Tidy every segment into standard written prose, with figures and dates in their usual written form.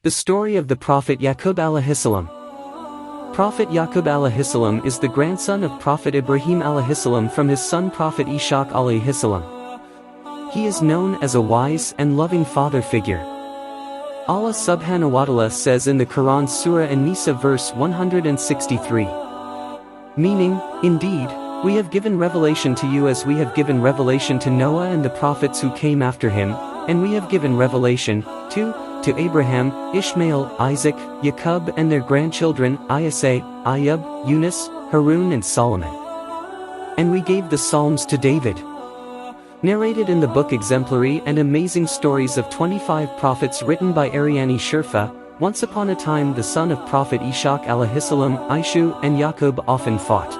The story of the Prophet Yakub Alaihissalam. Prophet Yakub Alaihissalam is the grandson of Prophet Ibrahim Alaihissalam from his son Prophet Ishaq Alaihissalam. He is known as a wise and loving father figure. Allah subhanahu wa ta'ala says in the Quran Surah An-Nisa verse 163. Meaning, indeed, we have given revelation to you as we have given revelation to Noah and the prophets who came after him, and we have given revelation, to Abraham, Ishmael, Isaac, Yakub and their grandchildren, Isa, Ayub, Yunus, Harun and Solomon. And we gave the Psalms to David. Narrated in the book Exemplary and Amazing Stories of 25 Prophets written by Ariani Sherfa, once upon a time the son of Prophet Ishaq Alaihissalam, Ishu and Yaqub often fought.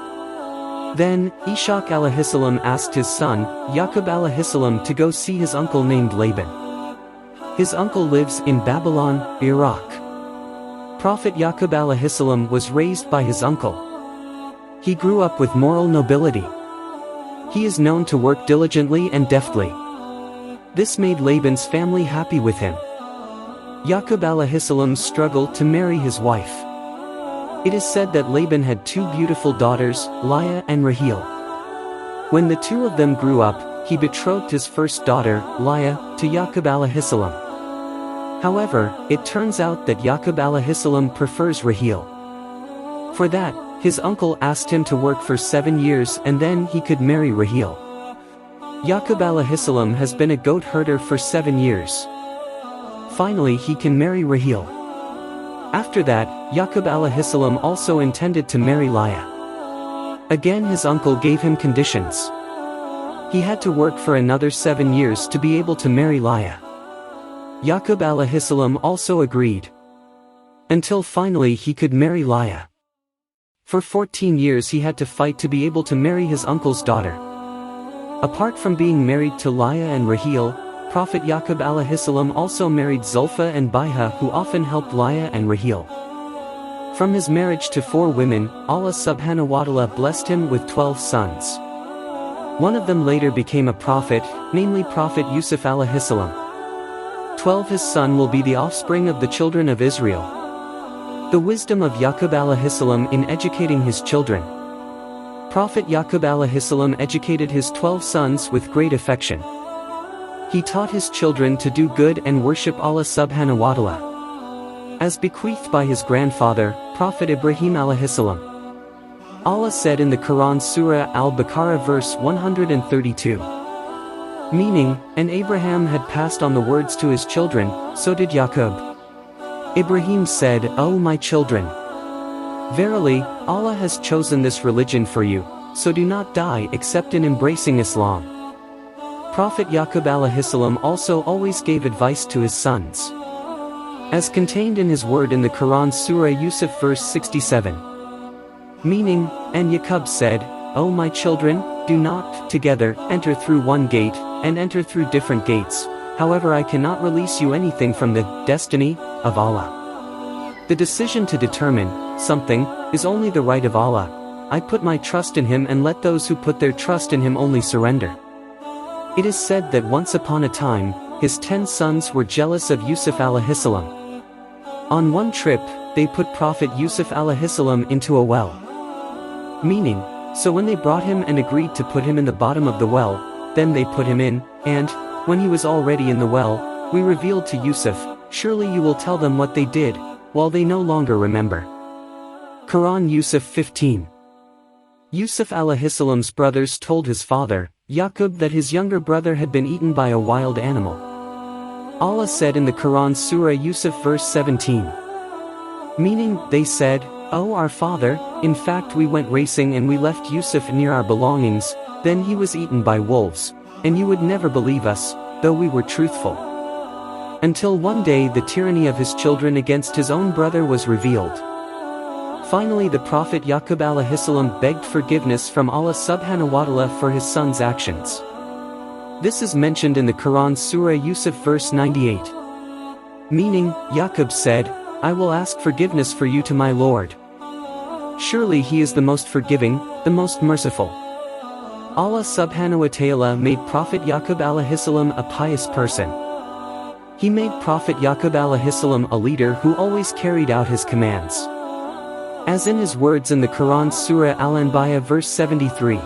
Then, Ishaq Alaihissalam asked his son, Yakub Alaihissalam to go see his uncle named Laban. His uncle lives in Babylon, Iraq. Prophet Yakub Alaihissalam was raised by his uncle. He grew up with moral nobility. He is known to work diligently and deftly. This made Laban's family happy with him. Yakub Alaihissalam struggled to marry his wife. It is said that Laban had two beautiful daughters, Leah and Rahel. When the two of them grew up, he betrothed his first daughter, Leah, to Yakub Alaihissalam. However, it turns out that Yakub Alaihissalam prefers Rahel. For that, his uncle asked him to work for 7 years and then he could marry Rahel. Yakub Alaihissalam has been a goat herder for 7 years. Finally he can marry Rahel. After that, Yakub Alaihissalam also intended to marry Leah. Again his uncle gave him conditions. He had to work for another 7 years to be able to marry Leah. Yakub Alaihissalam also agreed. Until finally he could marry Leah. For 14 years he had to fight to be able to marry his uncle's daughter. Apart from being married to Leah and Rahel, Prophet Yakub Alaihissalam also married Zulfa and Baiha who often helped Leah and Rahel. From his marriage to 4 women, Allah subhanahu wa ta'ala blessed him with 12 sons. One of them later became a prophet, namely Prophet Yusuf Alaihissalam. 12 his son will be the offspring of the children of Israel. The wisdom of Yakub Alaihissalam in educating his children. Prophet Yakub Alaihissalam educated his 12 sons with great affection. He taught his children to do good and worship Allah subhanahu wa ta'ala. As bequeathed by his grandfather, Prophet Ibrahim Alaihissalam. Allah said in the Quran Surah Al-Baqarah verse 132. Meaning, and Abraham had passed on the words to his children, so did Yakub. Ibrahim said, O my children! Verily, Allah has chosen this religion for you, so do not die except in embracing Islam. Prophet Yakub Alaihissalam also always gave advice to his sons. As contained in his word in the Quran Surah Yusuf verse 67. Meaning, and Yakub said, O my children, do not, together, enter through one gate, and enter through different gates, however I cannot release you anything from the destiny of Allah. The decision to determine something is only the right of Allah. I put my trust in him and let those who put their trust in him only surrender. It is said that once upon a time, his 10 sons were jealous of Yusuf Alaihissalam. On one trip, they put Prophet Yusuf Alaihissalam into a well. Meaning, so when they brought him and agreed to put him in the bottom of the well, then they put him in, and, when he was already in the well, we revealed to Yusuf, surely you will tell them what they did, while they no longer remember. Quran Yusuf 15. Yusuf Alaihissalam's brothers told his father, Yakub, that his younger brother had been eaten by a wild animal. Allah said in the Quran Surah Yusuf verse 17. Meaning, they said, O our father, in fact we went racing and we left Yusuf near our belongings, then he was eaten by wolves, and you would never believe us, though we were truthful. Until one day the tyranny of his children against his own brother was revealed. Finally the Prophet Yakub Alaihissalam begged forgiveness from Allah subhanahu wa ta'ala for his son's actions. This is mentioned in the Quran Surah Yusuf verse 98. Meaning, Yakub said, I will ask forgiveness for you to my Lord. Surely he is the most forgiving, the most merciful. Allah subhanahu wa ta'ala made Prophet Yakub Alaihissalam a pious person. He made Prophet Yaqub Alaihissalam a leader who always carried out his commands. As in his words in the Quran Surah Al-Anbiya verse 73.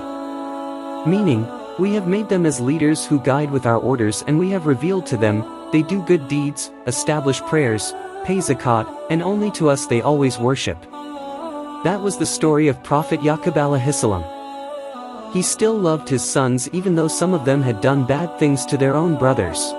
Meaning, we have made them as leaders who guide with our orders, and we have revealed to them, they do good deeds, establish prayers, pay zakat, and only to us they always worship. That was the story of Prophet Yaqub Alaihissalam. He still loved his sons even though some of them had done bad things to their own brothers.